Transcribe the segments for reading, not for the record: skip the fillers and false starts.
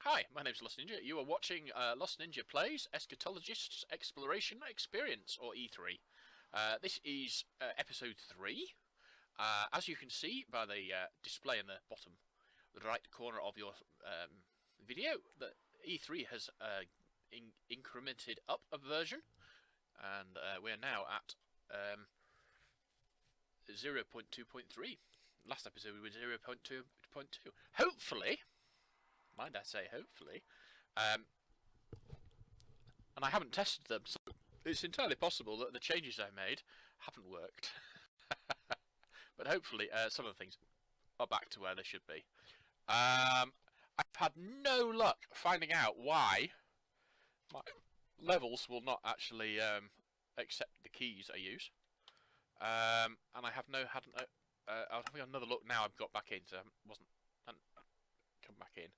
Hi, my name's Lost Ninja. You are watching Lost Ninja Plays Eschatologist's Exploration Experience, or E3. This is episode 3. As you can see by the display in the bottom right corner of your video, that E3 has incremented up a version, and we are now at 0.2.3. Last episode we were 0.2.2. Hopefully, mind I say hopefully, and I haven't tested them, so it's entirely possible that the changes I made haven't worked. But hopefully some of the things are back to where they should be. I've had no luck finding out why my levels will not actually accept the keys I use. And I have I'm having another look now. I've got back in, so I hadn't come back in.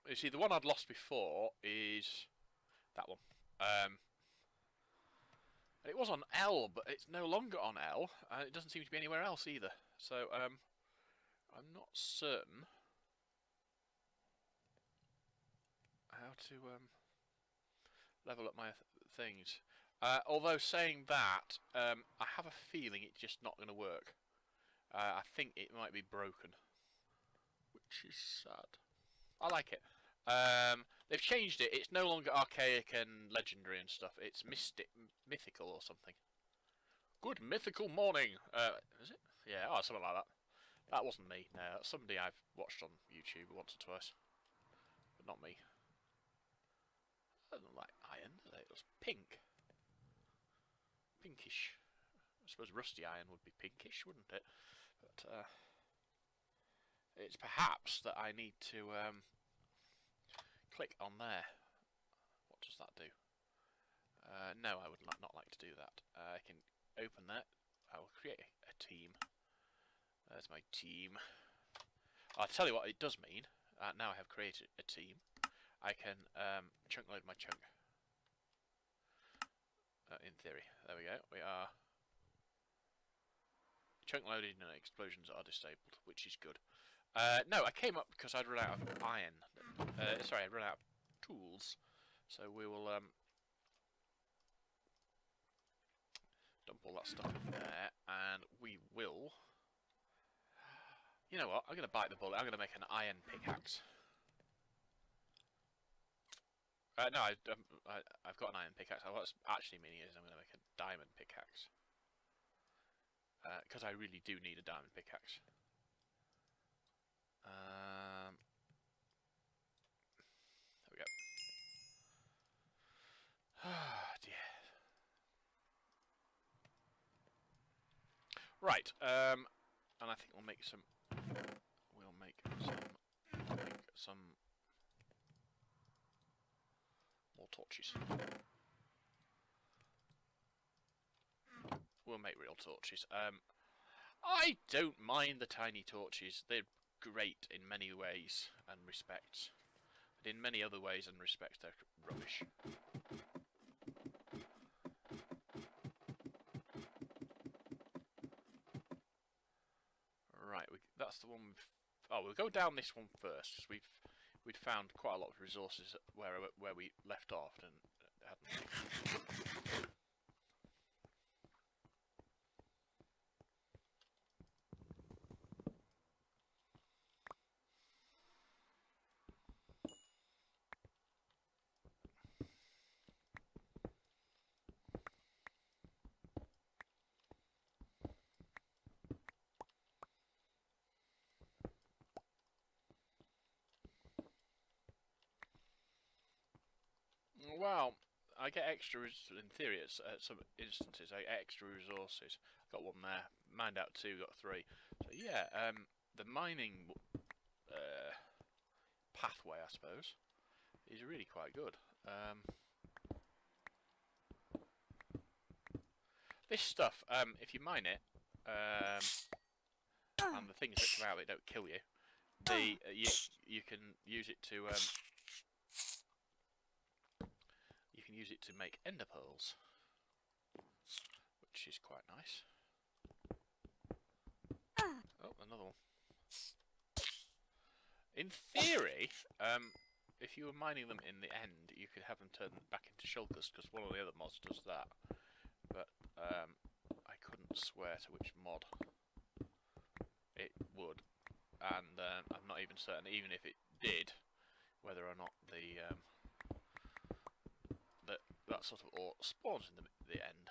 You see, the one I'd lost before is that one. And it was on L, but it's no longer on L, and it doesn't seem to be anywhere else either. So I'm not certain how to level up my things. Although saying that, I have a feeling it's just not going to work. I think it might be broken, which is sad. I like it. They've changed it. It's no longer archaic and legendary and stuff. It's mythical or something. Good mythical morning. Is it? Yeah, oh, something like that. That wasn't me. No, that's somebody I've watched on YouTube once or twice, but not me. I don't like iron. It was pink, pinkish. I suppose rusty iron would be pinkish, wouldn't it? But it's perhaps that I need to click on there. What does that do? No, I would not like to do that. I can open that. I will create a team. There's my team. I'll tell you what it does mean. Now I have created a team. I can chunk load my chunk. In theory. There we go. We are chunk loaded and explosions are disabled, which is good. No, I came up because I'd run out of iron. Sorry, I'd run out of tools. So we will dump all that stuff in there, and we will... You know what? I'm going to bite the bullet. I'm going to make an iron pickaxe. No, I've got an iron pickaxe. What's actually meaning is I'm going to make a diamond pickaxe. Because I really do need a diamond pickaxe. There we go. Ah, dear. Right, and I think we'll make some more torches. We'll make real torches. I don't mind the tiny torches. They're great in many ways and respects. But in many other ways and respects, they're rubbish. Right, that's the one we've... Oh, we'll go down this one first, because we'd found quite a lot of resources where we left off and hadn't. Well, I get extra, in theory, at some instances, I get extra resources. Got one there, mined out 2, got 3. So yeah, the mining pathway, I suppose, is really quite good. This stuff, if you mine it, and the things that come out of it don't kill you, you can use it to make ender pearls, which is quite nice. Oh, another one. In theory, if you were mining them in the end, you could have them turn back into shulkers, because one of the other mods does that. But I couldn't swear to which mod it would, and I'm not even certain, even if it did, whether or not the that sort of ore spawns in the end.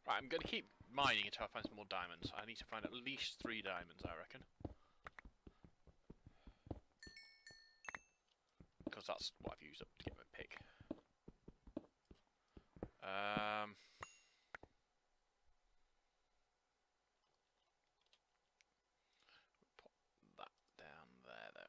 Right, I'm going to keep mining until I find some more diamonds. I need to find at least 3 diamonds, I reckon. Because that's what I've used up to get my pick. Put that down there, though.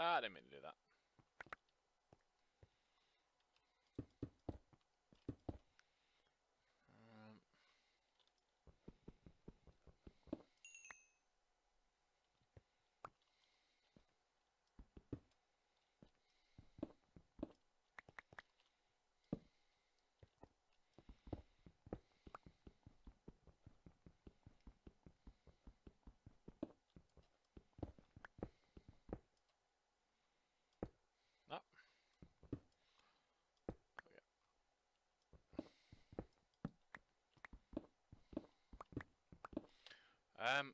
I didn't mean to do that.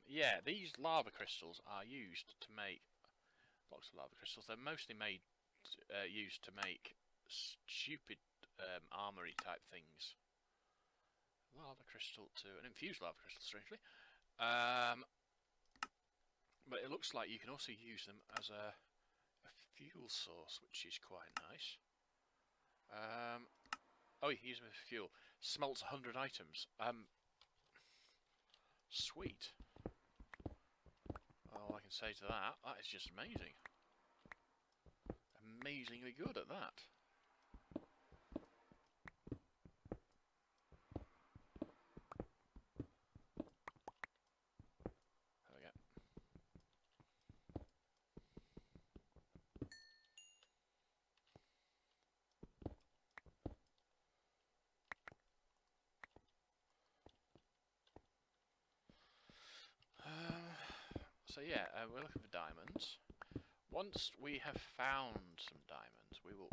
Yeah, these lava crystals are used to make blocks of lava crystals. They're mostly made used to make stupid armory type things. Lava crystal to an infused lava crystal, strangely. But it looks like you can also use them as a fuel source, which is quite nice. Oh, you can use them as fuel. Smelts 100 items. Sweet. All I can say to that is just amazing. Amazingly good at that. There we go. So yeah, we're looking for diamonds. Once we have found some diamonds, we will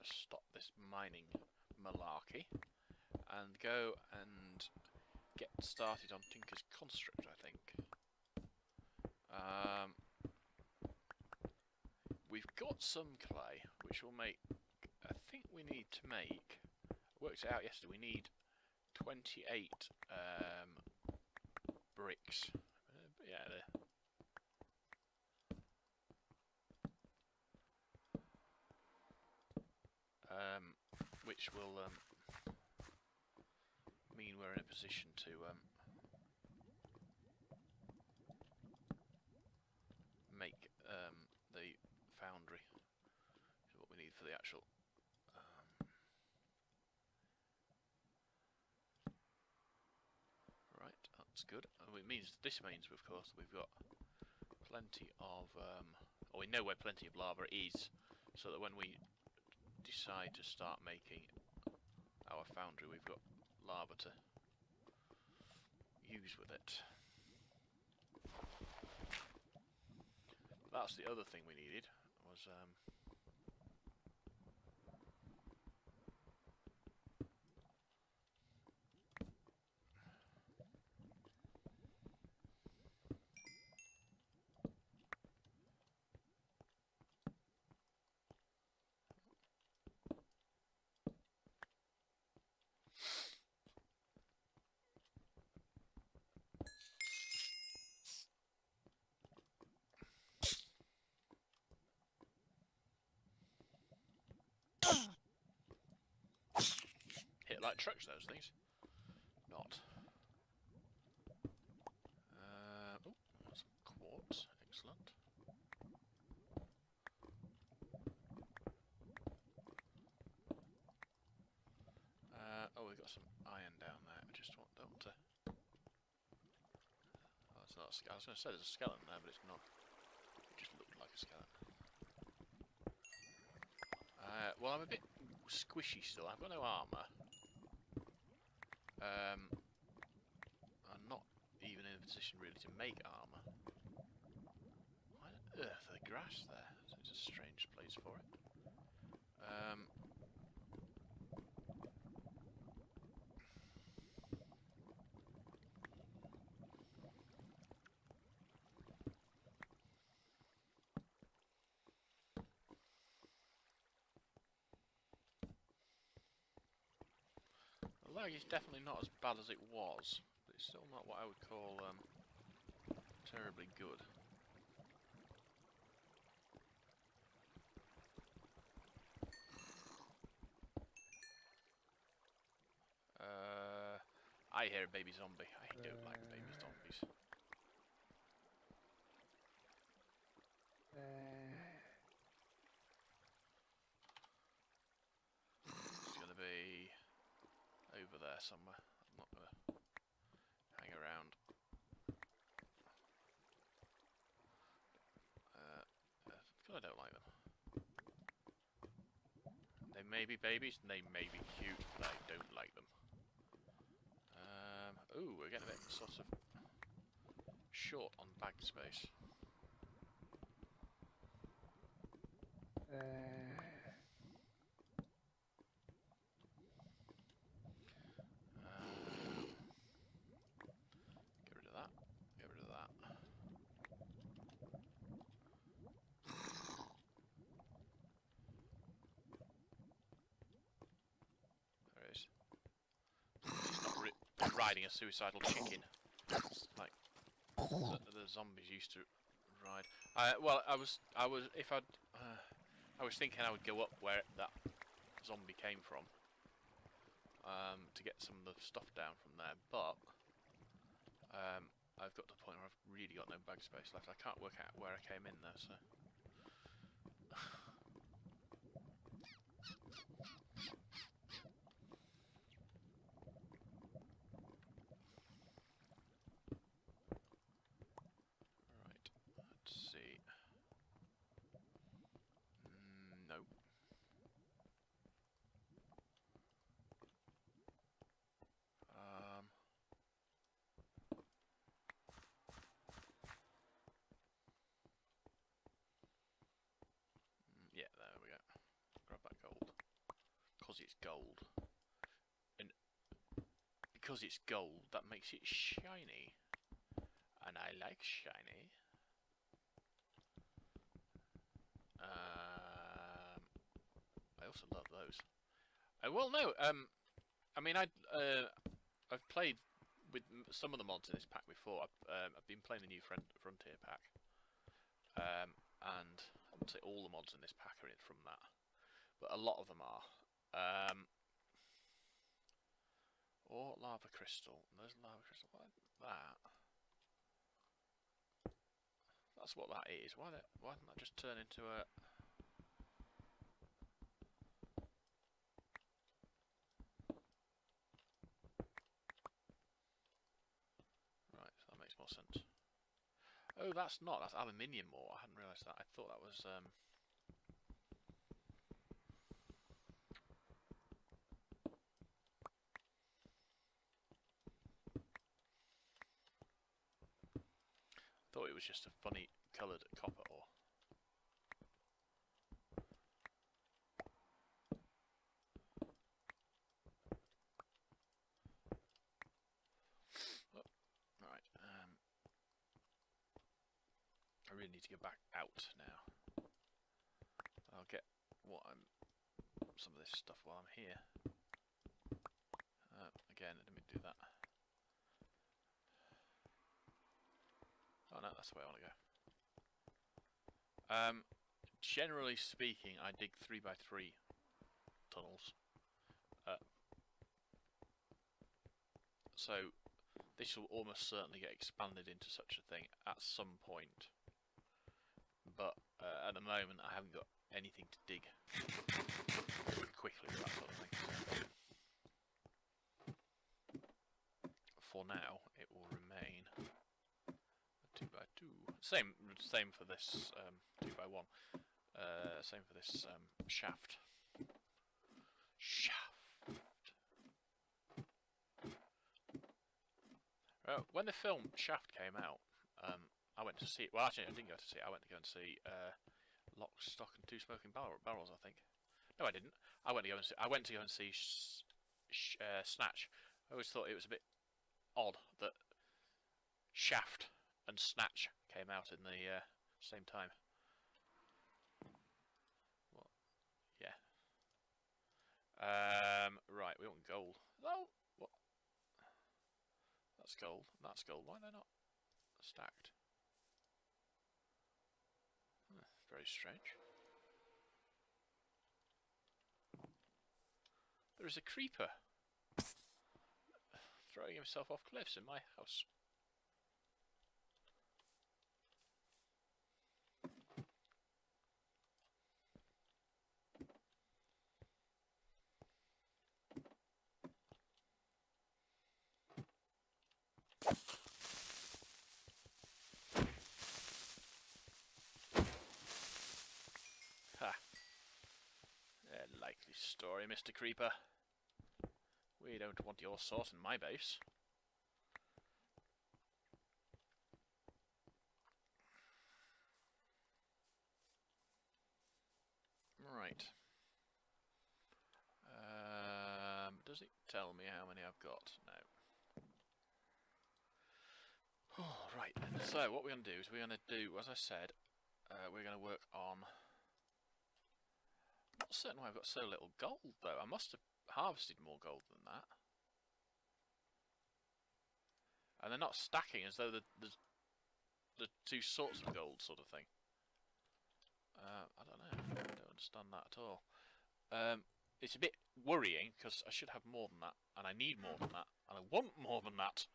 stop this mining malarkey and go and get started on Tinker's Construct, I think. We've got some clay, which will make... I think we need to make... I worked it out yesterday, we need 28 bricks. Yeah, there. Which will mean we're in a position to make the foundry, which is what we need for the actual right, that's good. This means of course we've got plenty of or we know where plenty of lava is, so that when we decide to start making our foundry, we've got lava to use with it. That's the other thing we needed, was hit like trucks, those things. Not. Oh, some quartz. Excellent. it's not a skeleton. I was going to say there's a skeleton there, but it's not. It just looked like a skeleton. Well, I'm a bit squishy still. I've got no armour. I'm not even in a position really to make armour. Why on earth are there grass there? It's a strange place for it. The lag is definitely not as bad as it was, but it's still not what I would call terribly good. I hear a baby zombie. I don't like baby zombies. It's gonna be over there somewhere. I'm not gonna hang around. Because I don't like them. They may be babies, and they may be cute, but I don't like them. Ooh, we're getting a bit sort of short on bag space. Get rid of that. Get rid of that. There it is. He's not riding a suicidal chicken like the zombies used to ride. Well, I was thinking I would go up where that zombie came from to get some of the stuff down from there, but I've got to the point where I've really got no bag space left. I can't work out where I came in there, so. Right, let's see. No. Yeah, there we go. Grab that gold. Because it's gold. And because it's gold, that makes it shiny. And I like shiny. I also love those. Well, no. I mean, I've played with some of the mods in this pack before. I've been playing the new Frontier pack, and I wouldn't say all the mods in this pack are in from that, but a lot of them are. Or lava crystal. There's lava crystal. What is that? That's what that is. Why didn't that just turn into a? Right, so that makes more sense. Oh, that's not. That's aluminium ore. I hadn't realised that. I thought that was. I thought it was just a funny coloured copper ore. Oh, right. I really need to go back out now. I'll get some of this stuff while I'm here. Again, let me do that. Oh no, that's the way I want to go. Generally speaking, I dig 3x3 tunnels. So this will almost certainly get expanded into such a thing at some point. But at the moment, I haven't got anything to dig quickly with that sort of thing. For now, it will remain Same for this 2x1. Same for this shaft. When the film Shaft came out, I went to see it. Well, actually, I didn't go to see it. I went to go and see Lock, Stock, and Two Smoking Barrels. I think. No, I didn't. I went to go and see Snatch. I always thought it was a bit odd that Shaft and Snatch came out in the same time. What? Yeah. Right, we want gold. Oh, what? That's gold. That's gold. Why are they not stacked? Very strange. There is a creeper throwing himself off cliffs in my house. Ha! A likely story, Mr. Creeper. We don't want your sort in my base. Right. Does it tell me how many I've got? No. Oh, right then. So what we're going to do is we're going to do, as I said, we're going to work on... I'm not certain why I've got so little gold though. I must have harvested more gold than that. And they're not stacking as though there's two sorts of gold sort of thing. I don't know. I don't understand that at all. It's a bit worrying because I should have more than that, and I need more than that, and I want more than that.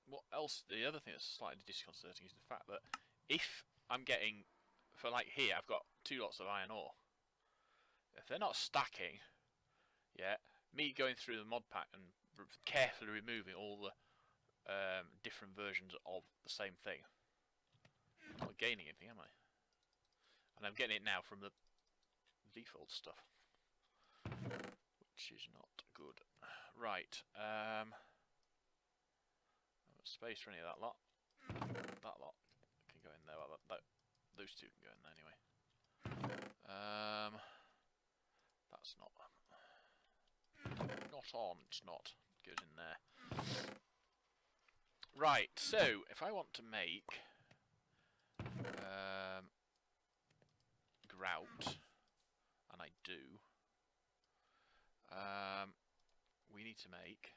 What else? The other thing that's slightly disconcerting is the fact that if I'm getting, for like here, I've got 2 lots of iron ore. If they're not stacking, yeah, me going through the mod pack and carefully removing all the different versions of the same thing, I'm not gaining anything, am I? And I'm getting it now from the default stuff, which is not good. Right. Space for any of that lot. That lot can go in there. Well, those two can go in there anyway. That's not on. It's not. It goes in there. Right. So if I want to make grout, and I do, we need to make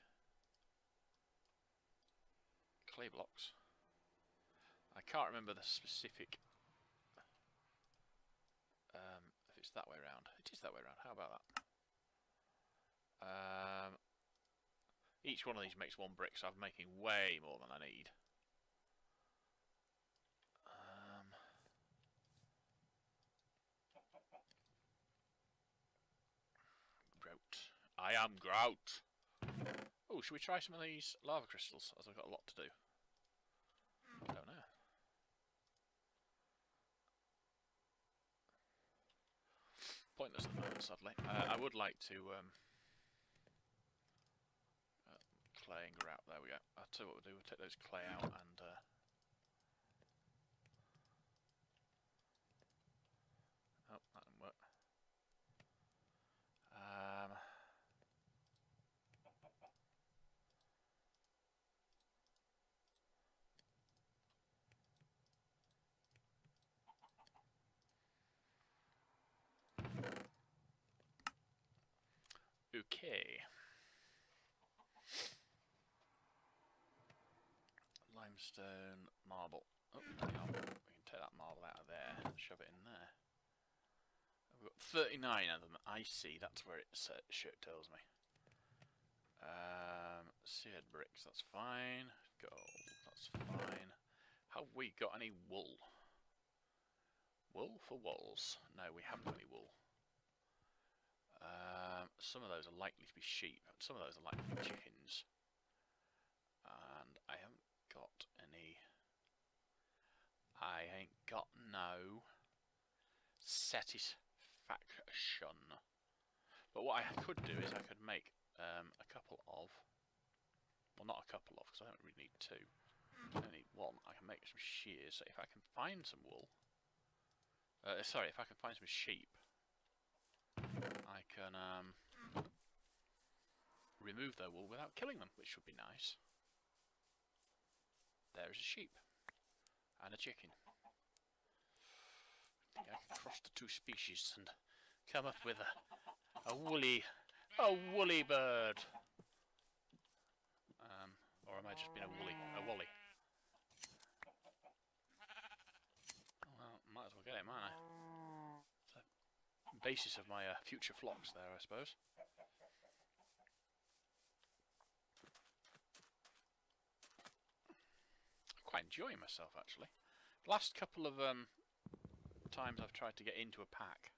clay blocks. I can't remember the specific if it's that way around. It is that way around. How about that? Each one of these makes 1 brick, so I'm making way more than I need. Grout. I am grout. Oh, should we try some of these lava crystals, as I've got a lot to do? I don't know. Pointless at the moment, sadly. I would like to clay and grout. There we go. I'll tell you what we'll do. We'll take those clay out and oh, that didn't work. Okay. Limestone, marble. Oh, hang on. We can take that marble out of there and shove it in there. We've got 39 of them. I see. That's where it tells me. Seared bricks. That's fine. Gold. That's That's fine. Have we got any wool? Wool for walls? No, we haven't got any wool. Some of those are likely to be sheep, and some of those are likely to be chickens. And I haven't got any. I ain't got no satisfaction. But what I could do is I could make a couple of. Well, not a couple of, because I don't really need two. I only need one. I can make some shears. So if I can find some wool. Sorry, if I can find some sheep, I can remove their wool without killing them, which would be nice. There is a sheep and a chicken. I think I can cross the two species and come up with a woolly bird. Or am I just being a wally? Well, might as well get it, might I? It's the basis of my future flocks there, I suppose. I'm quite enjoying myself, actually. Last couple of times I've tried to get into a pack,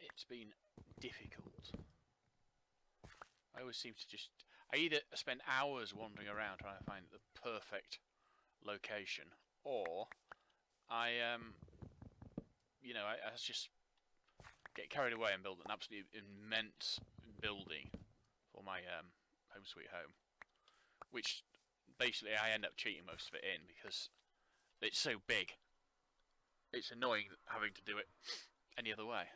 it's been difficult. I always seem to just... I either spend hours wandering around trying to find the perfect location, or I, you know, I just get carried away and build an absolutely immense building for my home sweet home, which basically I end up cheating most of it in because it's so big. It's annoying having to do it any other way.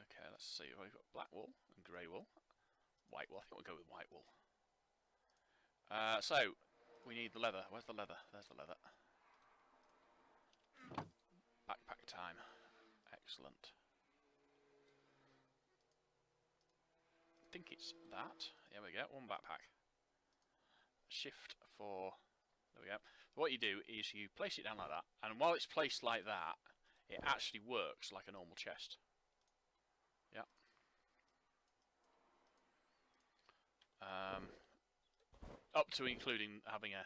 Okay, let's see. We've got black wool and grey wool. White wool. I think we'll go with white wool. So, we need the leather. Where's the leather? There's the leather. Backpack time. Excellent. I think it's that. There we go. One backpack. Shift for... There we go. So what you do is you place it down like that, and while it's placed like that, it actually works like a normal chest. Yeah. Up to including having an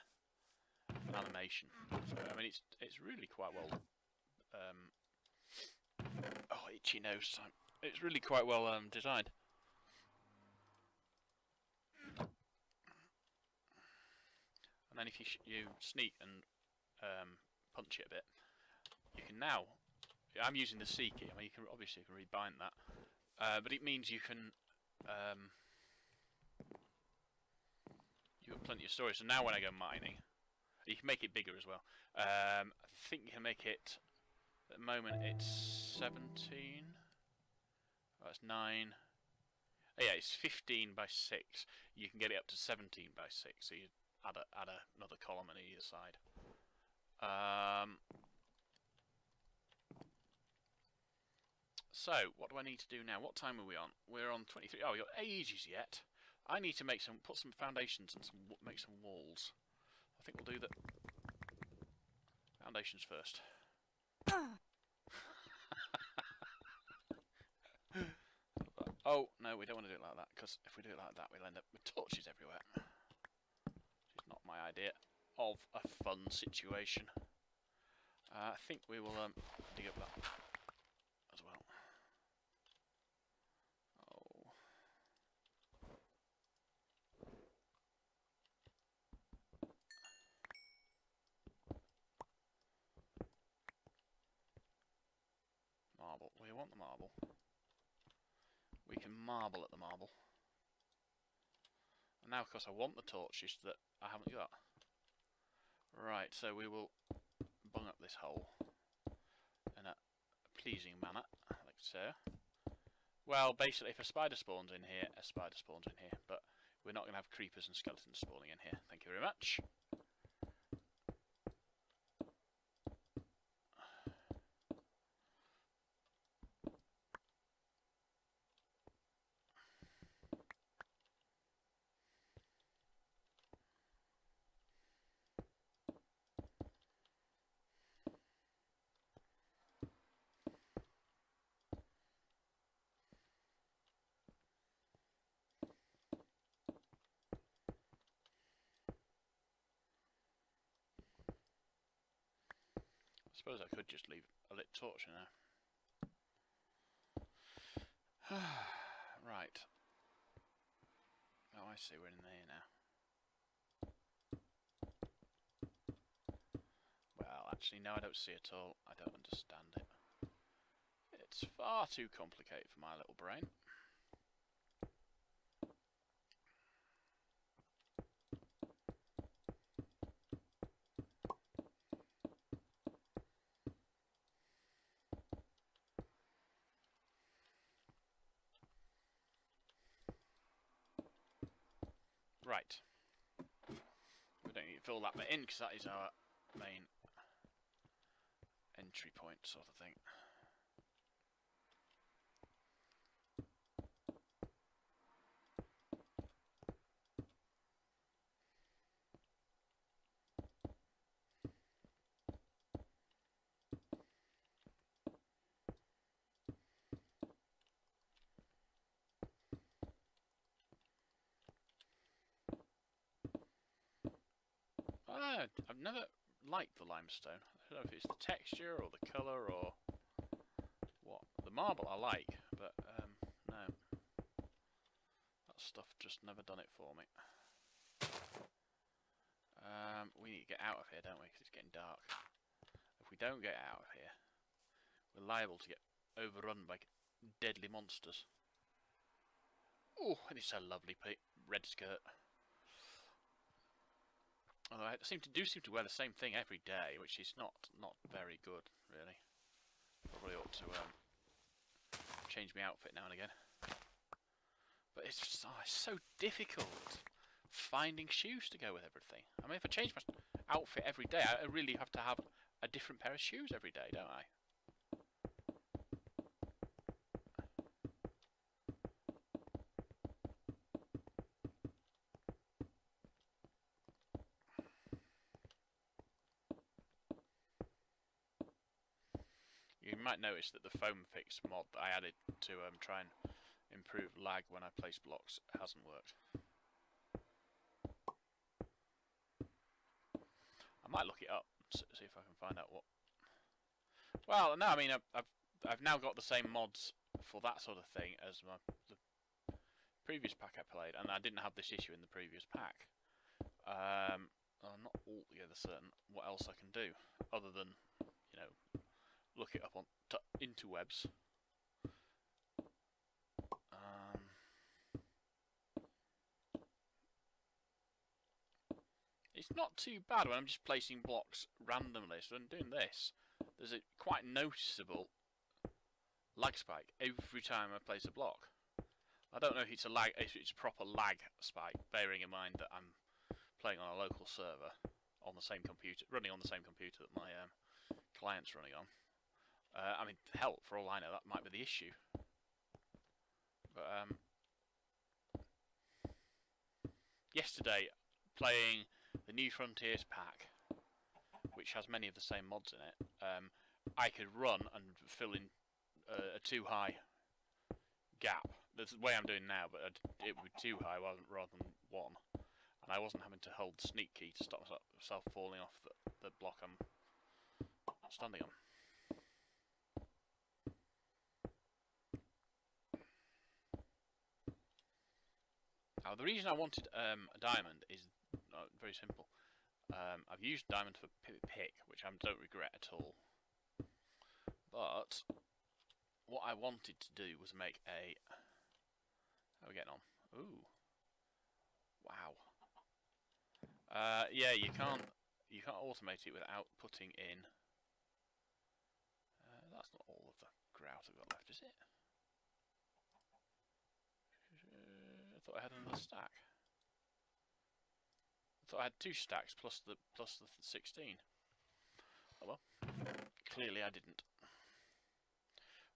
animation. So, I mean, it's really quite well. Oh, itchy nose time. It's really quite well designed. And then if you sneak and punch it a bit, you can now. I'm using the C key. I mean, you can obviously rebind that, but it means you can. You've got plenty of storage. So now when I go mining, you can make it bigger as well. I think you can make it. At the moment, it's 17. Oh, that's 9. Oh, yeah, it's 15 by 6. You can get it up to 17 by 6. So you add another column on either side. So, what do I need to do now? What time are we on? We're on 23. Oh, we've got ages yet. I need to put some foundations and make some walls. I think we'll do the foundations first. Oh, no, we don't want to do it like that, because if we do it like that, we'll end up with torches everywhere. Which is not my idea of a fun situation. I think we will dig up that as well. Oh. Marble. We want the marble. We can marble at the marble. And now, of course, I want the torches that I haven't got. Right, so we will bung up this hole in a pleasing manner, like so. Well, basically, if a spider spawns in here, a spider spawns in here, but we're not going to have creepers and skeletons spawning in here. Thank you very much. suppose I could just leave a lit torch in there. Right. Oh, I see, we're in there now. Well, actually, no, I don't see it all. I don't understand it. It's far too complicated for my little brain. Right. We don't need to fill that bit in because that is our main entry point sort of thing. I've never liked the limestone. I don't know if it's the texture or the colour or what. The marble I like, but no. That stuff just never done it for me. We need to get out of here, don't we? Because it's getting dark. If we don't get out of here, we're liable to get overrun by deadly monsters. Oh, and it's a lovely red skirt. Although I seem to wear the same thing every day, which is not very good, really. Probably ought to change my outfit now and again. But it's so difficult finding shoes to go with everything. I mean, if I change my outfit every day, I really have to have a different pair of shoes every day, don't I? You might notice that the foam fix mod that I added to try and improve lag when I place blocks hasn't worked. I might look it up, see if I can find out what. Well, no, I mean I've now got the same mods for that sort of thing as the previous pack I played, and I didn't have this issue in the previous pack. I'm not altogether certain what else I can do other than, you know, look it up on interwebs. It's not too bad when I'm just placing blocks randomly. So when I'm doing this, there's a quite noticeable lag spike every time I place a block. I don't know if it's a proper lag spike, bearing in mind that I'm playing on a local server on the same computer, running on the same computer that my client's running on. I mean, hell, for all I know, that might be the issue. But yesterday, playing the New Frontiers pack, which has many of the same mods in it, I could run and fill in a too high gap. That's the way I'm doing now, but it would be too high rather than one. And I wasn't having to hold the sneak key to stop myself falling off the block I'm standing on. Now, the reason I wanted a diamond is very simple. I've used diamond for pick, which I don't regret at all. But what I wanted to do was make a. How are we getting on? Ooh, wow. Yeah, you can't automate it without putting in. That's not all of the grout I've got left, is it? I thought I had another stack. I thought I had 2 stacks plus the 16. Oh well, clearly I didn't.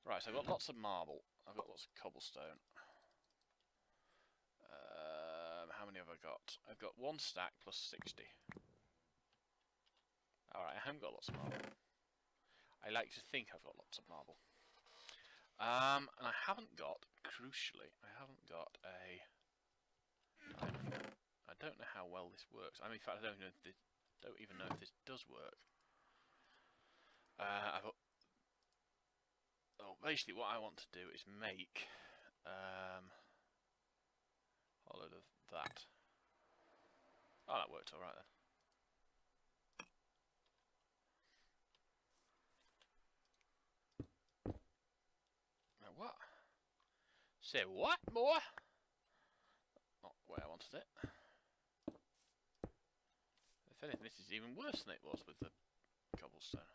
Right, so I've got lots of marble. I've got lots of cobblestone. How many have I got? I've got 1 stack plus 60. Alright, I haven't got lots of marble. I like to think I've got lots of marble. And I haven't got, crucially, I haven't got a. I don't know how well this works. I mean, in fact, I don't even know if this does work. Basically what I want to do is make a load of that. Oh, that worked alright then. What? Say what, boy? Not where I wanted it. If anything, this is even worse than it was with the cobblestone.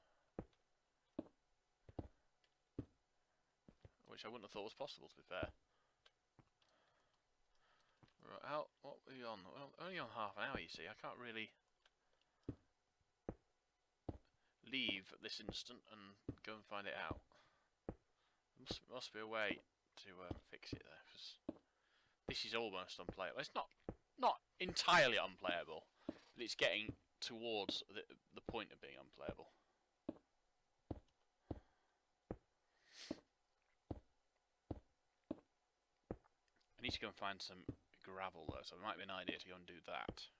Which I wouldn't have thought was possible, to be fair. Right, what were you on? Well, only on half an hour, you see. I can't really leave at this instant and go and find it out. There must be a way to fix it there, because this is almost unplayable. It's not entirely unplayable, but it's getting towards the point of being unplayable. I need to go and find some gravel though, so it might be an idea to go and do that.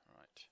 Right.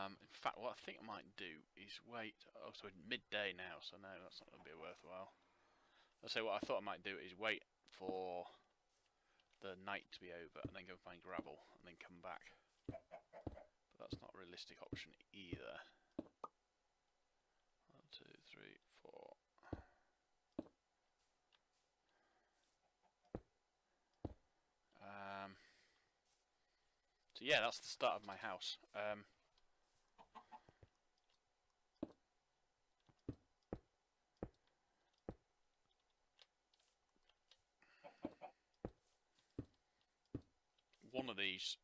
In fact, what I think I might do is wait. Oh, so it's midday now, so no, that's not going to be worthwhile. I'll say what I thought I might do is wait for the night to be over and then go and find gravel and then come back. But that's not a realistic option either. 1, 2, 3, 4. So yeah, that's the start of my house. One of these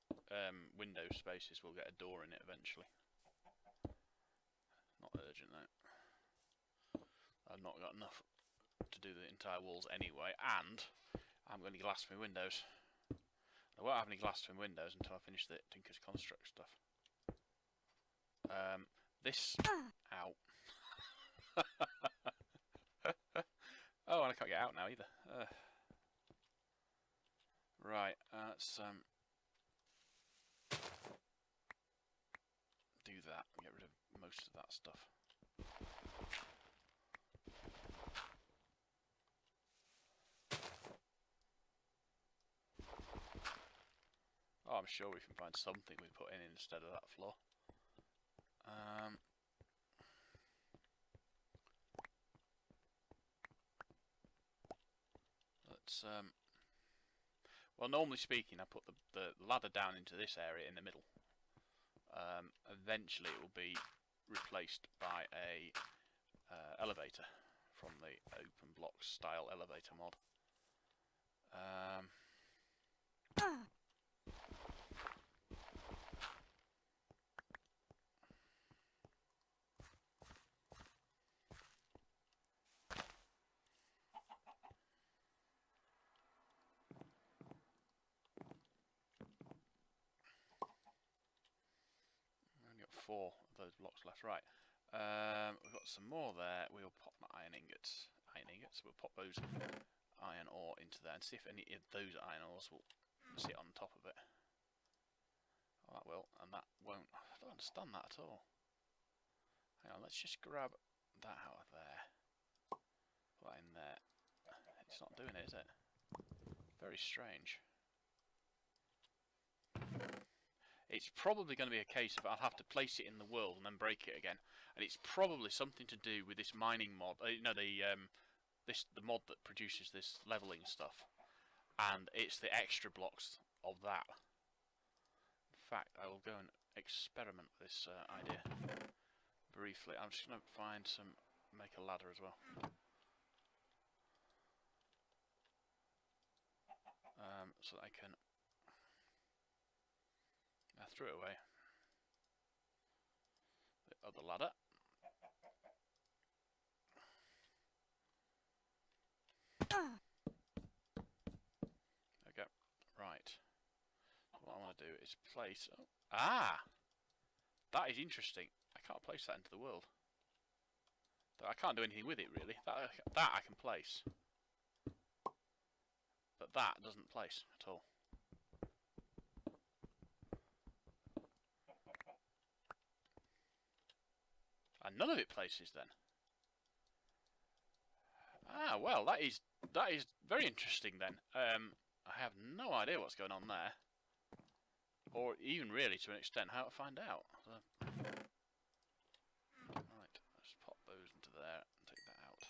window spaces will get a door in it eventually. Not urgent though. I've not got enough to do the entire walls anyway, and I'm going to glass my windows. I won't have any glass twin windows until I finish the Tinker's Construct stuff. This... Ow. Oh, and I can't get out now either. Right, let's do that and get rid of most of that stuff. Oh, I'm sure we can find something we put in instead of that floor. Let's well, normally speaking, I put the ladder down into this area in the middle. Eventually, it will be replaced by a elevator from the open block style elevator mod. Only got 4 of those blocks left. Right. We've got some more there. We'll pop my iron ingots. We'll pop those iron ore into there and see if any of those iron ores will sit on top of it. Oh, that will, and that won't. I don't understand that at all. Hang on, let's just grab that out of there. Put that in there. It's not doing it, is it? Very strange. It's probably going to be a case of I'll have to place it in the world and then break it again, and it's probably something to do with this mining mod. You know, the mod that produces this leveling stuff, and it's the extra blocks of that. In fact, I will go and experiment with this idea briefly. I'm just going to find make a ladder as well. so that I can... I threw it away. The other ladder. Okay, right. What I want to do is place... Oh. Ah! That is interesting. I can't place that into the world. I can't do anything with it, really. That I can place. But that doesn't place at all. And none of it places then. Ah, well, that is very interesting then. I have no idea what's going on there. Or even really, to an extent, how to find out. Right, let's pop those into there and take that out.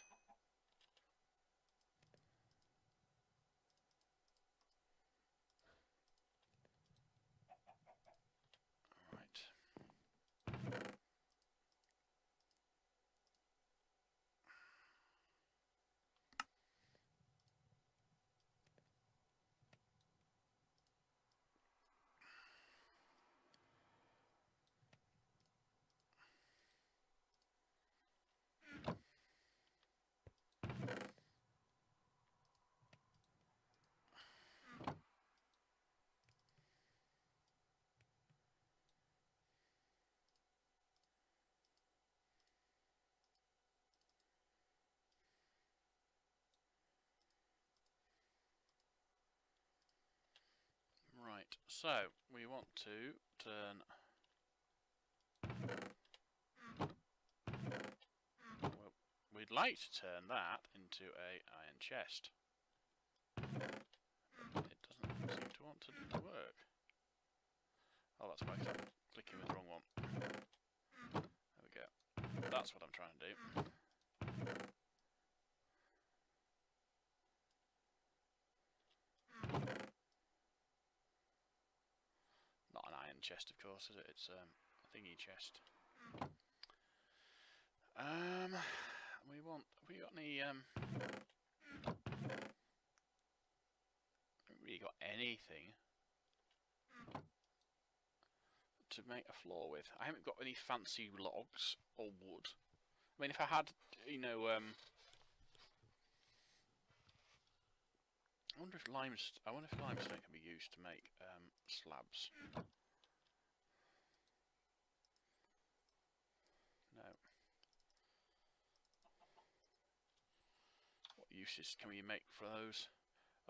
Right, so we want to turn... Well, we'd like to turn that into an iron chest. But it doesn't seem to want to work. Oh, that's why I'm clicking with the wrong one. There we go. That's what I'm trying to do. Not an iron chest, of course, is it? It's a thingy chest. We want... Have we got any... haven't really got anything to make a floor with. I haven't got any fancy logs or wood. I mean, if I had, you know, I wonder if limestone can be used to make slabs. No. What uses can we make for those?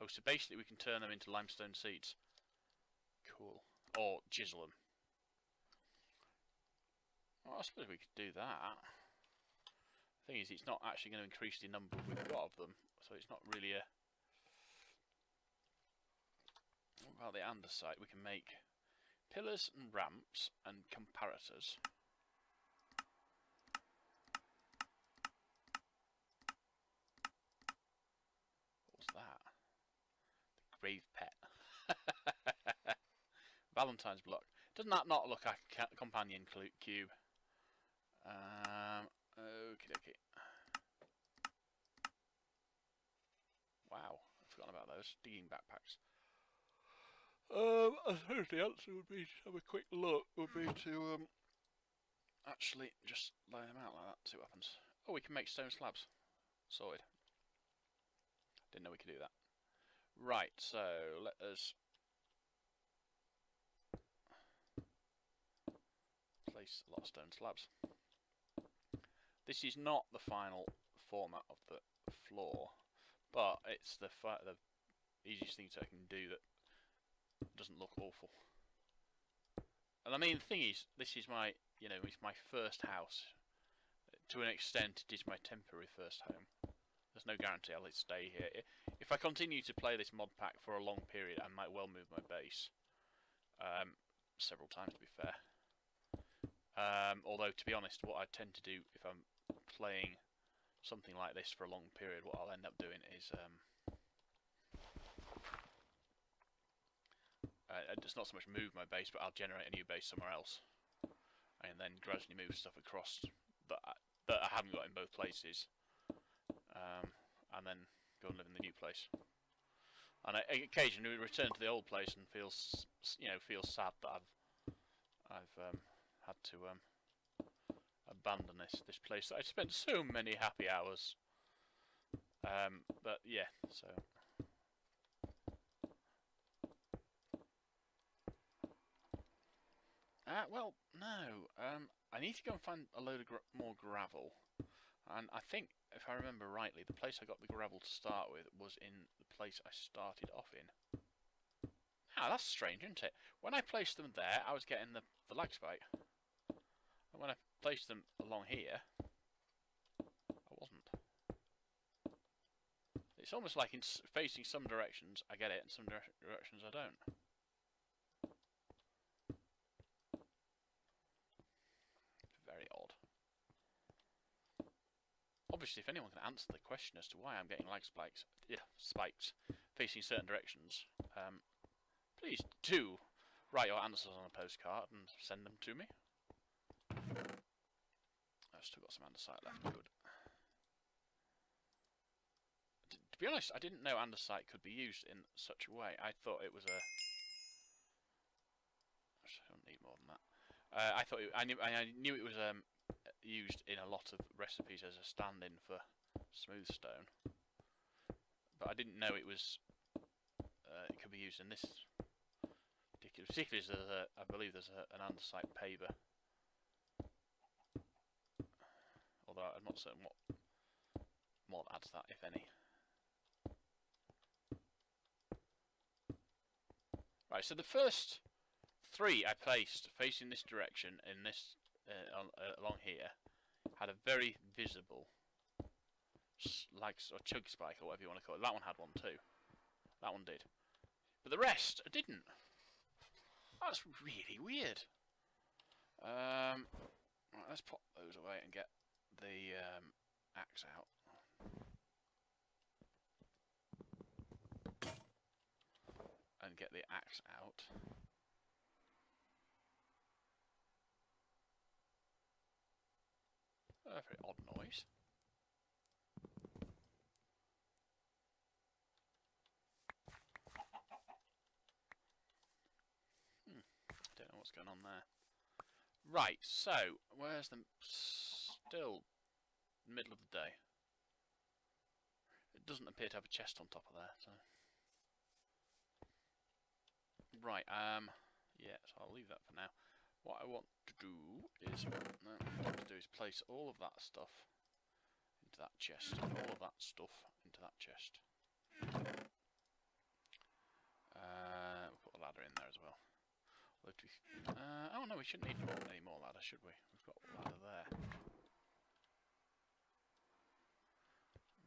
Oh, so basically we can turn them into limestone seeds. Cool. Or chisel them. Well, I suppose we could do that. The thing is, it's not actually going to increase the number we've got of them, so it's not really a... What about the andesite? We can make pillars and ramps and comparators. What's that? The grave pet. Valentine's block. Doesn't that not look like a companion cube? Okie dokie. Wow, I've forgotten about those digging backpacks. I suppose the answer would be to have a quick look. Would be to actually just lay them out like that. See what happens. Oh, we can make stone slabs. Sorted. Didn't know we could do that. Right, so let us place a lot of stone slabs. This is not the final format of the floor, but it's the easiest thing I can do that doesn't look awful. And I mean, the thing is, this is my, you know, it's my first house. To an extent, it is my temporary first home. There's no guarantee I'll stay here. If I continue to play this mod pack for a long period, I might well move my base. Several times, to be fair. Although, to be honest, what I tend to do if I'm playing something like this for a long period, what I'll end up doing is it's not so much move my base, but I'll generate a new base somewhere else, and then gradually move stuff across that I haven't got in both places, and then go and live in the new place. And I occasionally return to the old place and feel sad that I've had to abandon this place that I spent so many happy hours. But yeah, so. Well, no. I need to go and find a load of more gravel. And I think, if I remember rightly, the place I got the gravel to start with was in the place I started off in. Ah, that's strange, isn't it? When I placed them there, I was getting the lag spike. And when I placed them along here, I wasn't. It's almost like in facing some directions I get it, and some directions I don't. Very odd. Obviously, if anyone can answer the question as to why I'm getting lag spikes facing certain directions, please do write your answers on a postcard and send them to me. I've still got some andesite left. Good. To be honest, I didn't know andesite could be used in such a way. I thought it was a. I don't need more than that. I knew it was used in a lot of recipes as a stand-in for smooth stone, but I didn't know it was. It could be used in this. Particularly as I believe there's an andesite paver. Although I'm not certain what mod adds that, if any. Right, so the first 3 I placed facing this direction in this along here had a very visible lag or chug spike or whatever you want to call it. That one had one too. That one did, but the rest didn't. That's really weird. Right, let's pop those away and get the axe out. And get the axe out. A very odd noise. Don't know what's going on there. Right, so where's the still middle of the day? It doesn't appear to have a chest on top of there, so. Right, yeah, so I'll leave that for now. What I want to do is, place all of that stuff into that chest, and all of that stuff into that chest. We'll put a ladder in there as well. Oh no, we shouldn't need any more ladder, should we? We've got a ladder there.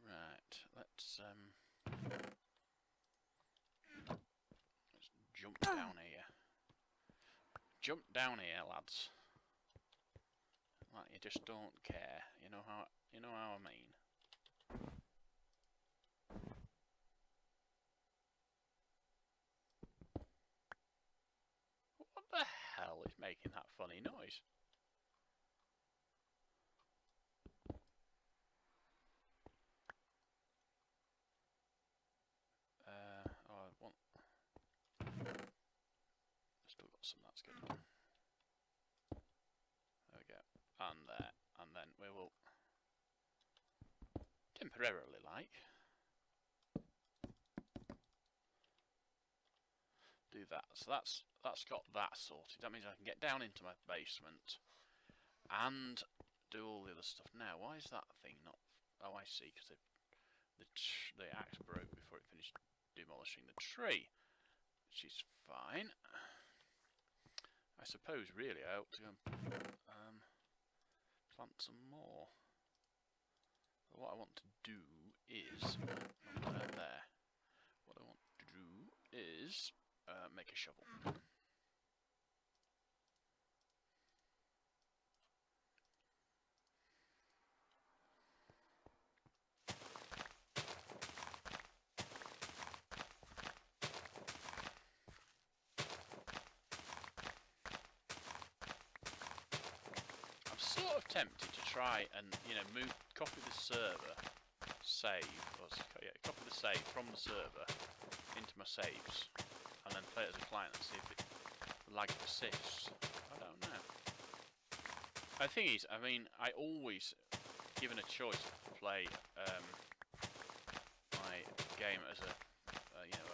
Right, let's jump down here. Jump down here, lads. Like you just don't care. You know how I mean. What the hell is making that funny noise? I want. Still got some. That's good. There we go. And there, and then we will temporarily do that. So that's got that sorted. That means I can get down into my basement and do all the other stuff. Now, why is that thing not? Oh, I see. Because the axe broke before it finished demolishing the tree, which is fine. I suppose really I ought to go and plant some more. But what I want to do is there. What I want to do is make a shovel. Sort of tempted to try and copy the server save, or copy the save from the server into my saves and then play it as a client and see if it lag persists. I don't know. The thing is, I mean, I always, given a choice, play my game as a you know,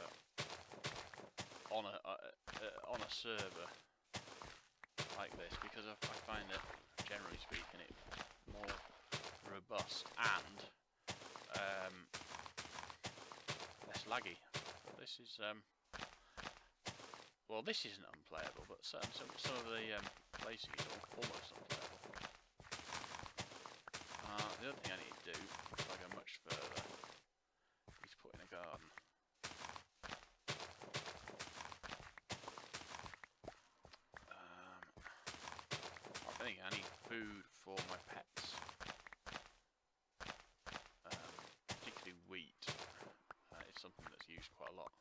on a server like this, because I find that, generally speaking, it's more robust and less laggy. But this is well, this isn't unplayable, but some of the places are almost unplayable. The other thing I need to do, if I go much further, is put in a garden. I think I need food for my pets, particularly wheat. It's something that's used quite a lot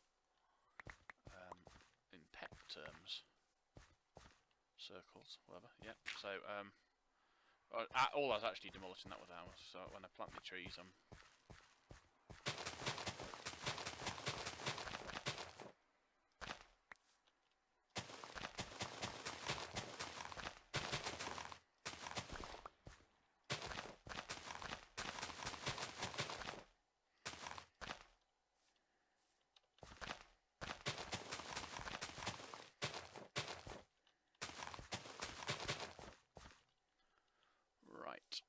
in pet terms. Circles, whatever. Yep. So all I was actually demolishing that was ours. So when I plant the trees, right.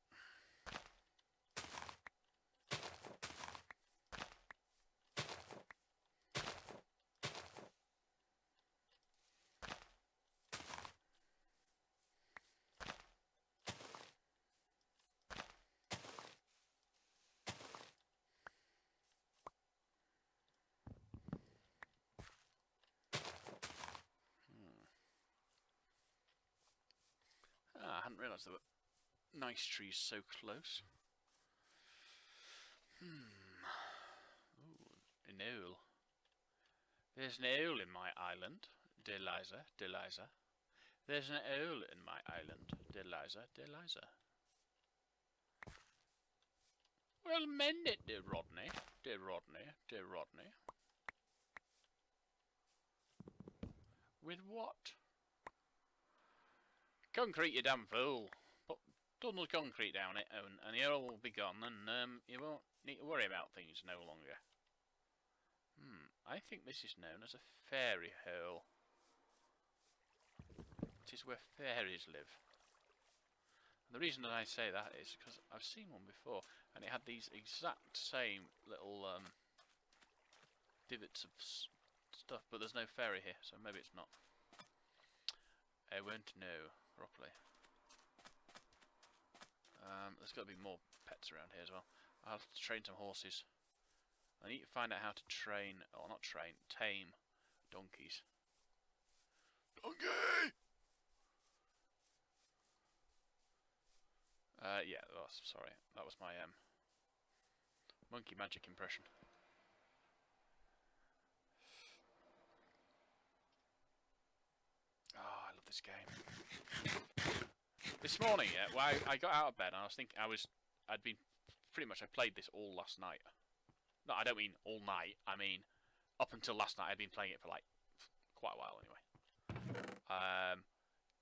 I hadn't realised there were nice trees so close. Ooh, an owl. There's an owl in my island, dear Liza, dear Liza. There's an owl in my island, dear Liza, dear Liza. Well, mend it, dear Rodney, dear Rodney, dear Rodney. With what? Concrete, you damn fool. Put tunnel concrete down it, and the owl will be gone, and you won't need to worry about things no longer. I think this is known as a fairy hole. It is where fairies live. And the reason that I say that is because I've seen one before, and it had these exact same little divots of stuff, but there's no fairy here, so maybe it's not. I won't know properly. There's got to be more pets around here as well. I'll have to train some horses. I need to find out how to train, or not train, tame donkeys. Donkey! Yeah, sorry. That was my monkey magic impression. Oh, I love this game. This morning, yeah, well, I got out of bed and I was thinking, I played this all last night. No, I don't mean all night. I mean, up until last night, I'd been playing it for like quite a while anyway.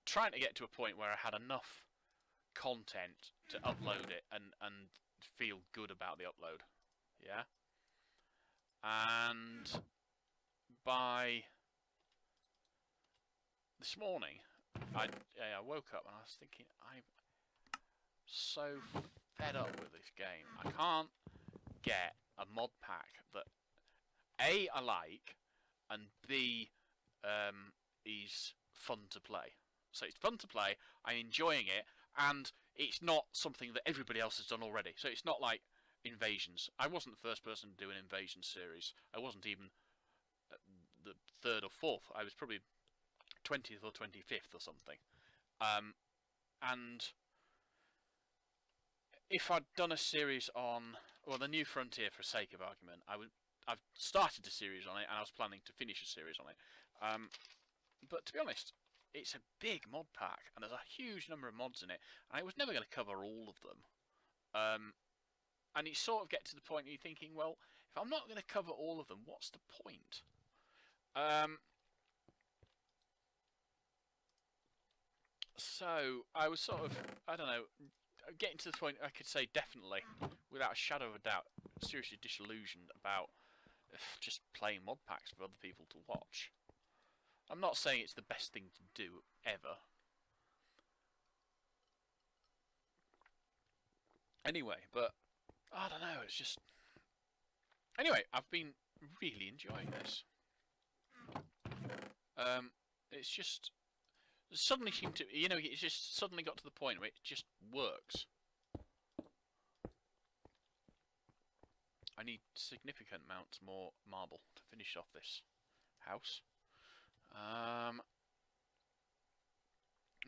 Trying to get to a point where I had enough content to upload it and feel good about the upload. Yeah. And by this morning, I woke up and I was thinking, I'm so fed up with this game. I can't get a mod pack that A, I like, and B, is fun to play. So it's fun to play, I'm enjoying it, and it's not something that everybody else has done already. So it's not like Invasions. I wasn't the first person to do an Invasion series. I wasn't even the third or fourth. I was probably 20th or 25th or something. And if I'd done a series on, well, the New Frontier, for sake of argument, I've started a series on it, and I was planning to finish a series on it. But to be honest, it's a big mod pack, and there's a huge number of mods in it, and I was never going to cover all of them. And you sort of get to the point where you're thinking, well, if I'm not going to cover all of them, what's the point? So I was sort of, I don't know, getting to the point I could say definitely, without a shadow of a doubt, seriously disillusioned about just playing mod packs for other people to watch. I'm not saying it's the best thing to do ever. Anyway, but I don't know, it's just... Anyway, I've been really enjoying this. It's just... Suddenly seemed to... You know, it's just suddenly got to the point where it just works. I need significant amounts more marble to finish off this house.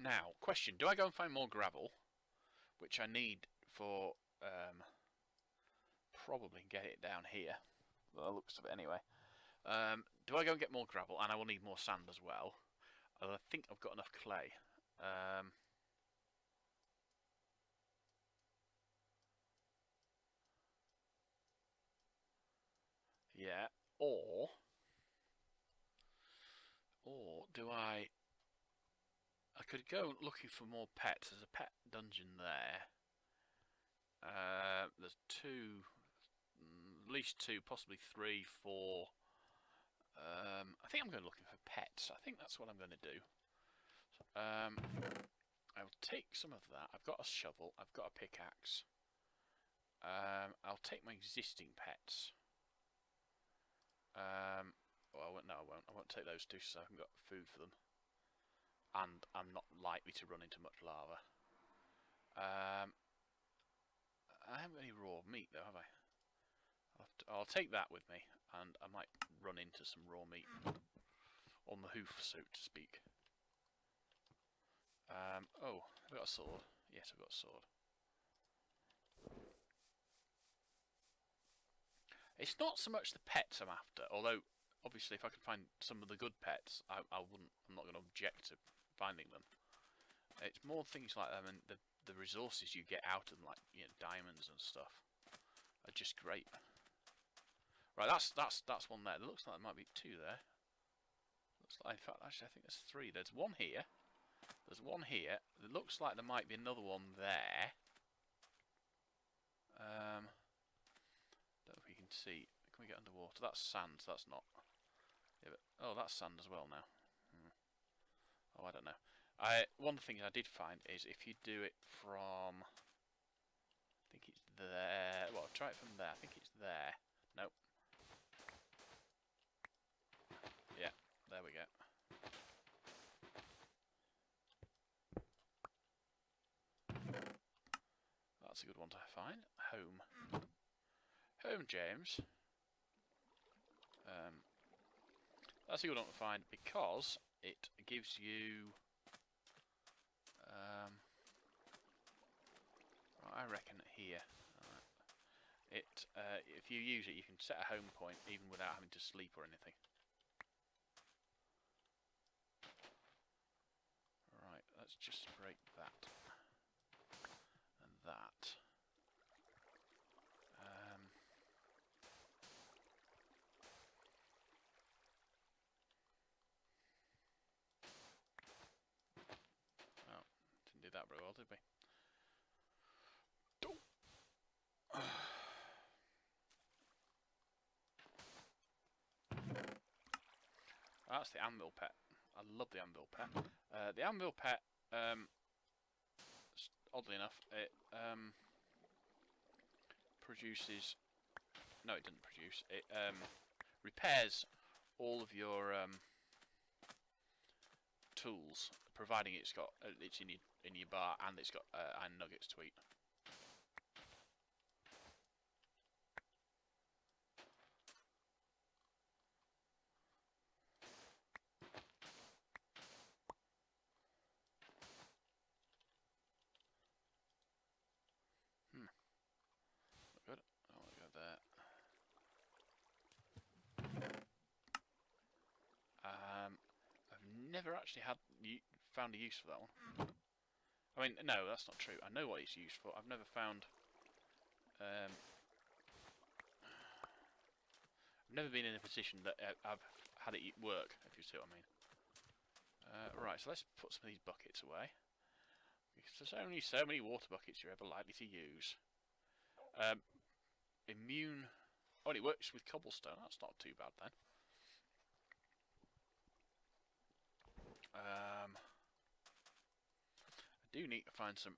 Now, question. Do I go and find more gravel? Which I need for... probably get it down here. By the looks of it anyway. Do I go and get more gravel? And I will need more sand as well. I think I've got enough clay. Yeah. Or do I could go looking for more pets. There's a pet dungeon there. There's two, at least two, possibly three, four. I think I'm going looking for pets. I think that's what I'm going to do. I'll take some of that. I've got a shovel. I've got a pickaxe. I'll take my existing pets. Well, no, I won't. I won't take those two, so I haven't got food for them. And I'm not likely to run into much lava. I haven't got any raw meat, though, have I? I'll take that with me, and I might run into some raw meat on the hoof, so to speak. Oh, I've got a sword. Yes, I've got a sword. It's not so much the pets I'm after, although obviously if I can find some of the good pets, I'm not going to object to finding them. It's more things like them and the resources you get out of them, like, you know, diamonds and stuff, are just great. Right, that's one there. It looks like there might be two there. Looks like, in fact, actually, I think there's three. There's one here. There's one here. It looks like there might be another one there. Don't know if we can see. Can we get underwater? That's sand. So that's not. Yeah, but, oh, that's sand as well now. Oh, I don't know. One thing I did find is if you do it from, I think it's there. Well, try it from there. I think it's there. Nope. Yeah, there we go. That's a good one to find. Home. Home, James. That's a good one to find because it gives you... I reckon here. If you use it, you can set a home point even without having to sleep or anything. Right, let's just break that and that. Oh, didn't do that very well, did we? That's the anvil pet. I love the anvil pet. The anvil pet, oddly enough, it produces... No, it doesn't produce. It repairs all of your tools, providing it's in your bar and it's got iron nuggets to eat. Good. I want to go there. I've never actually found a use for that one. I mean, no, that's not true. I know what it's used for. I've never found never been in a position that I've had it work, if you see what I mean. Right, so let's put some of these buckets away. Because there's only so many water buckets you're ever likely to use. Immune... Oh, and it works with cobblestone. That's not too bad then. I do need to find some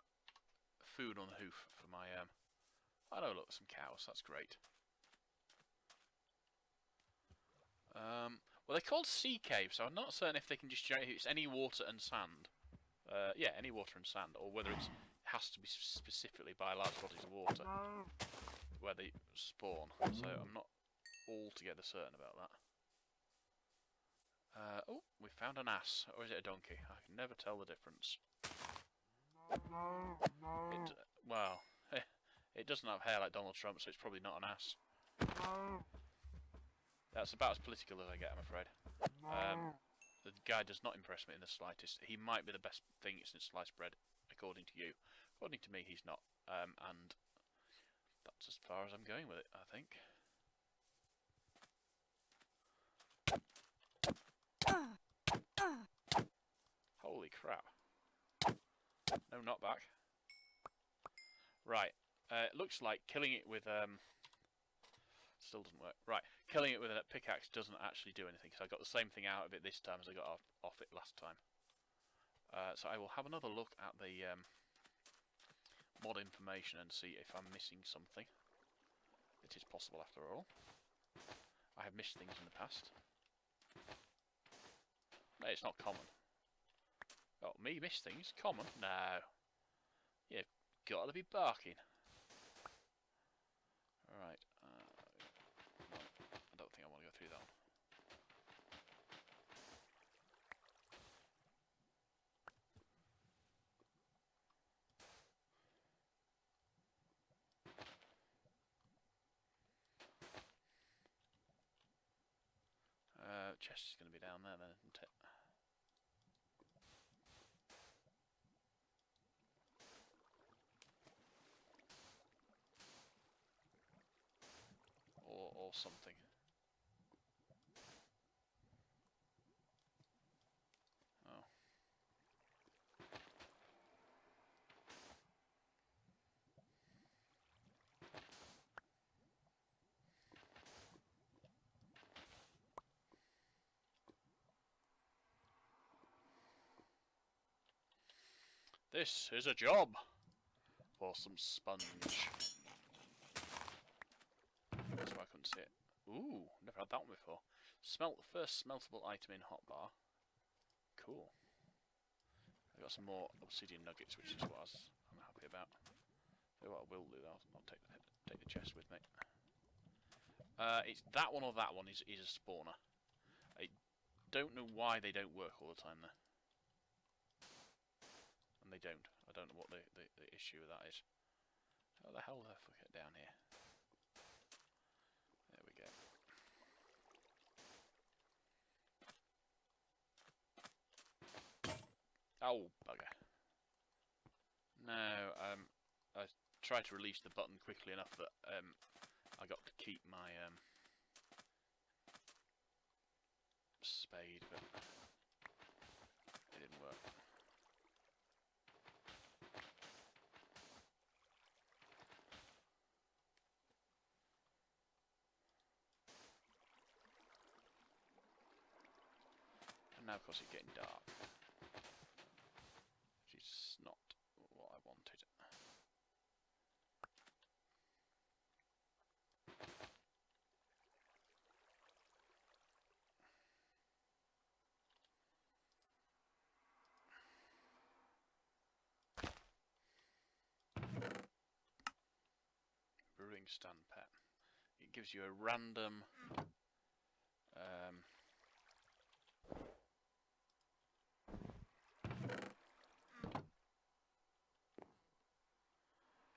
food on the hoof for my... Oh no, look, some cows. That's great. Well, they're called sea caves, so I'm not certain if they can just generate... It's any water and sand. Yeah, any water and sand, or whether it has to be specifically by large bodies of water where they spawn. So I'm not altogether certain about that. Oh, we found an ass, or is it a donkey? I can never tell the difference. Well, it doesn't have hair like Donald Trump, so it's probably not an ass. That's about as political as I get, I'm afraid. The guy does not impress me in the slightest. He might be the best thing since sliced bread, according to you. According to me, he's not. And that's as far as I'm going with it, I think. Holy crap. No, not back. Right. It looks like killing it with... Still doesn't work. Right, killing it with a pickaxe doesn't actually do anything, because I got the same thing out of it this time as I got off it last time. So I will have another look at the mod information and see if I'm missing something. It is possible after all. I have missed things in the past. No, it's not common. Oh, me miss things? Common? No. You've got to be barking. Right. I don't think I want to go through that one. Chest is going to be down there then, isn't it? Or something. Oh. This is a job for some sponge. That's why I couldn't see it. Ooh, never had that one before. Smelt the first smeltable item in hotbar. Cool. I got some more obsidian nuggets, which is what I'm happy about. So what I will do, I'll take the chest with me. It's that one or that one is a spawner. I don't know why they don't work all the time though. And they don't. I don't know what the issue with that is. How the hell did I get down here? There we go. Oh, bugger. No, I tried to release the button quickly enough that I got to keep my spade, but it didn't work. And now, of course, it's getting dark. Which is not what I wanted. Brewing stand pet. It gives you a random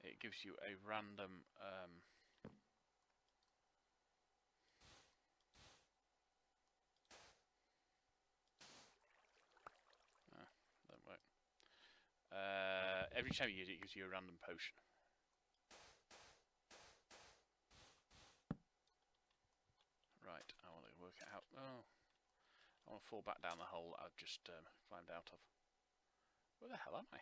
it gives you a random don't work. Every time you use it, it gives you a random potion. Right. I want to fall back down the hole that I've just climbed out of. Where the hell am I?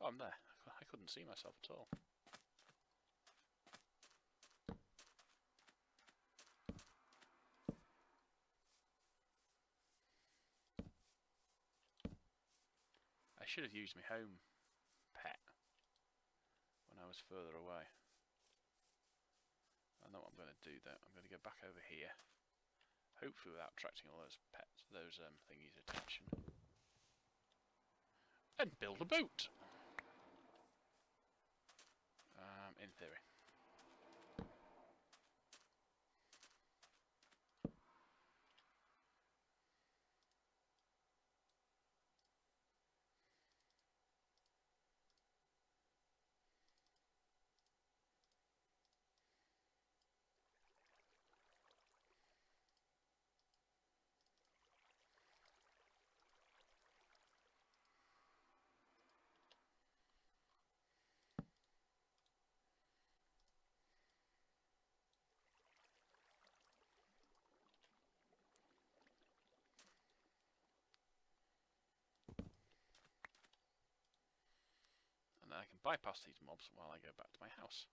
Oh, I'm there. I couldn't see myself at all. I should have used my home pet when I was further away. I know what I'm going to do though. I'm going to go back over here. Hopefully without attracting all those pets, those thingies' attention. And build a boat! In theory. And then I can bypass these mobs while I go back to my house.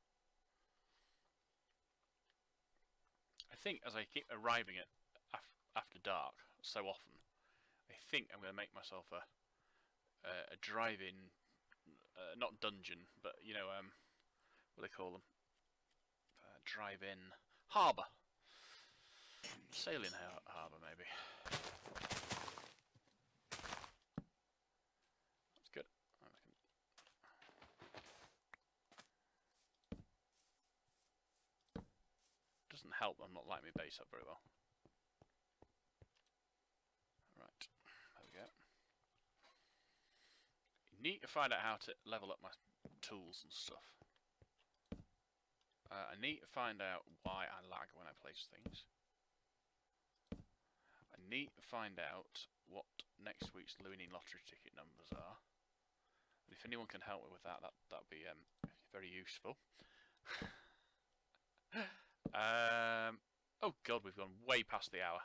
I think as I keep arriving at after dark so often, I think I'm going to make myself a drive-in, not dungeon, but you know, what do they call them? Drive-in harbour, sailing harbour maybe. That's good. Doesn't help. I'm not lighting my base up very well. Right, there we go. You need to find out how to level up my tools and stuff. I need to find out why I lag when I place things. I need to find out what next week's Luinin lottery ticket numbers are. And if anyone can help me with that, that'd be very useful. Oh god, we've gone way past the hour.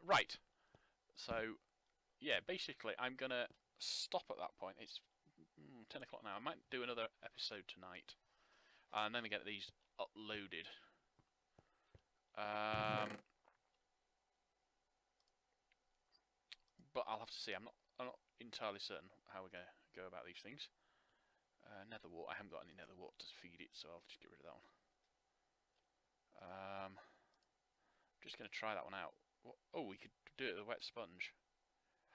Right. So, yeah, basically I'm gonna stop at that point. It's 10 o'clock now. I might do another episode tonight, and then we get these uploaded. But I'll have to see. I'm not entirely certain how we're gonna go about these things. Nether wart. I haven't got any nether wart to feed it, so I'll just get rid of that one. Just gonna try that one out. Oh, we could do it with a wet sponge.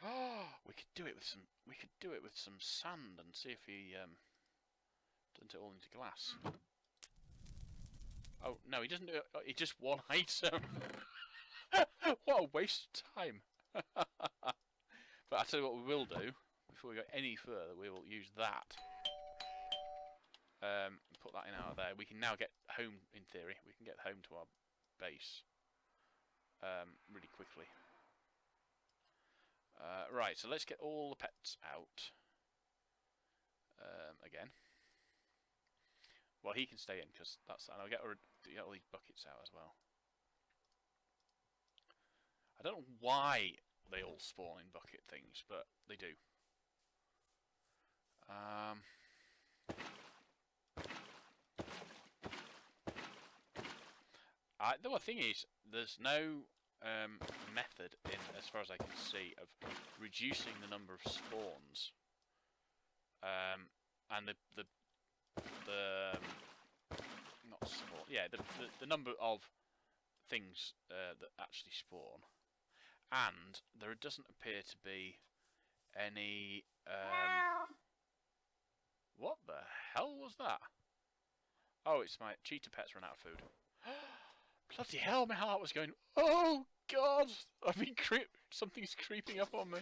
Oh, we could do it with some. We could do it with some sand and see if he turns it all into glass. Oh no, he doesn't do it. It's just one item. What a waste of time. But I'll tell you what we will do before we go any further. We will use that. Put that in out of there. We can now get home. In theory, we can get home to our base really quickly. Right, so let's get all the pets out again. Well, he can stay in because that's. And I'll get all these buckets out as well. I don't know why they all spawn in bucket things, but they do. The thing is, there's no method in, as far as I can see, of reducing the number of spawns, and not spawn. Yeah, the number of things that actually spawn, and there doesn't appear to be any. What the hell was that? Oh, it's my cheetah pets run out of food. Bloody hell, my heart was going, oh god, something's creeping up on me.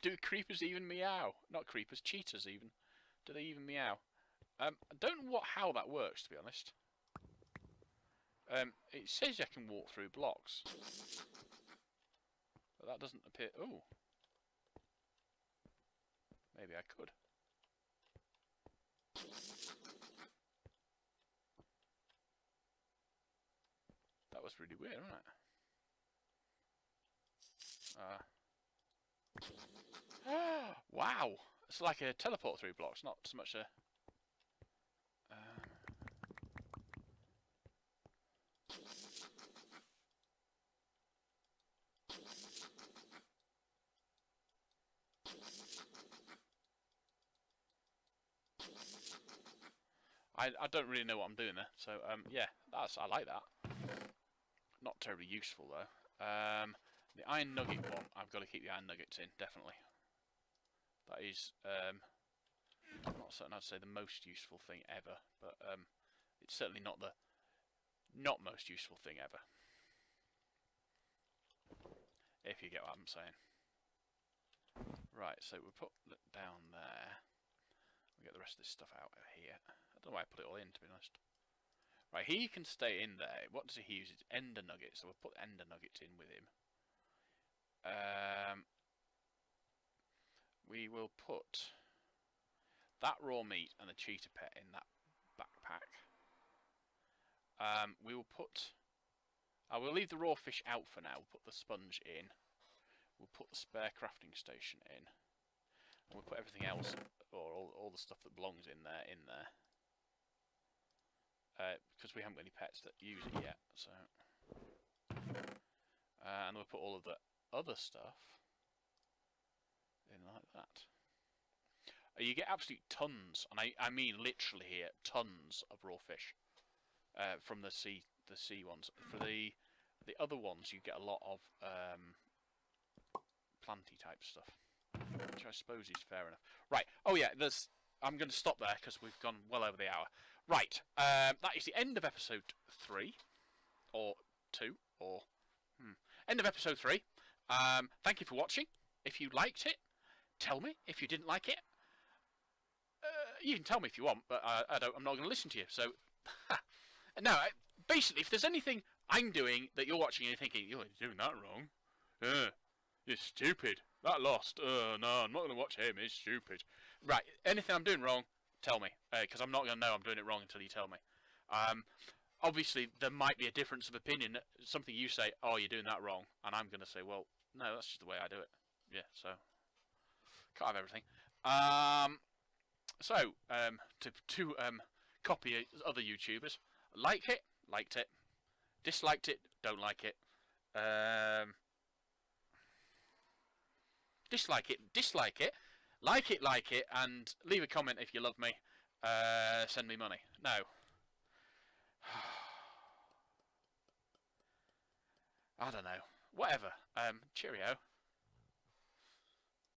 Do creepers even meow? Not creepers, cheetahs even. Do they even meow? I don't know how that works, to be honest. It says I can walk through blocks. But that doesn't appear... Oh. Maybe I could. was really weird, wasn't it? Wow! It's like a teleport through blocks, not so much a... I don't really know what I'm doing there, so yeah, I like that. Not terribly useful though. The iron nugget one, I've got to keep the iron nuggets in, definitely. That is I'm not certain I'd say the most useful thing ever, but it's certainly not the most useful thing ever. If you get what I'm saying. Right, so we put it down there. We get the rest of this stuff out of here. I don't know why I put it all in, to be honest. Right, he can stay in there. What does he use? It's ender nuggets, so we'll put ender nuggets in with him. We will put that raw meat and the cheetah pet in that backpack. We will put... we'll leave the raw fish out for now. We'll put the sponge in. We'll put the spare crafting station in. And we'll put everything else, or all the stuff that belongs in there, because we haven't got any pets that use it yet, so... and we'll put all of the other stuff in like that. You get absolute tons, and I mean literally here, tons of raw fish from the sea ones. For the other ones, you get a lot of planty type stuff, which I suppose is fair enough. Right. Oh yeah. I'm going to stop there because we've gone well over the hour. Right. That is the end of episode 3 or 2 or end of episode 3. Thank you for watching. If you liked it, tell me. If you didn't like it, you can tell me if you want, but I'm not going to listen to you. So, no. Basically, if there's anything I'm doing that you're watching and you're thinking, you're doing that wrong, you're stupid. That lost. No, I'm not going to watch him. He's stupid. Right. Anything I'm doing wrong, tell me, because I'm not going to know I'm doing it wrong until you tell me. Obviously, there might be a difference of opinion. Something you say, oh, you're doing that wrong, and I'm going to say, well, no, that's just the way I do it. Yeah, so can't have everything. To copy other YouTubers, liked it, disliked it, don't like it, dislike it, like it, and leave a comment if you love me. Send me money. No. I don't know. Whatever. Cheerio.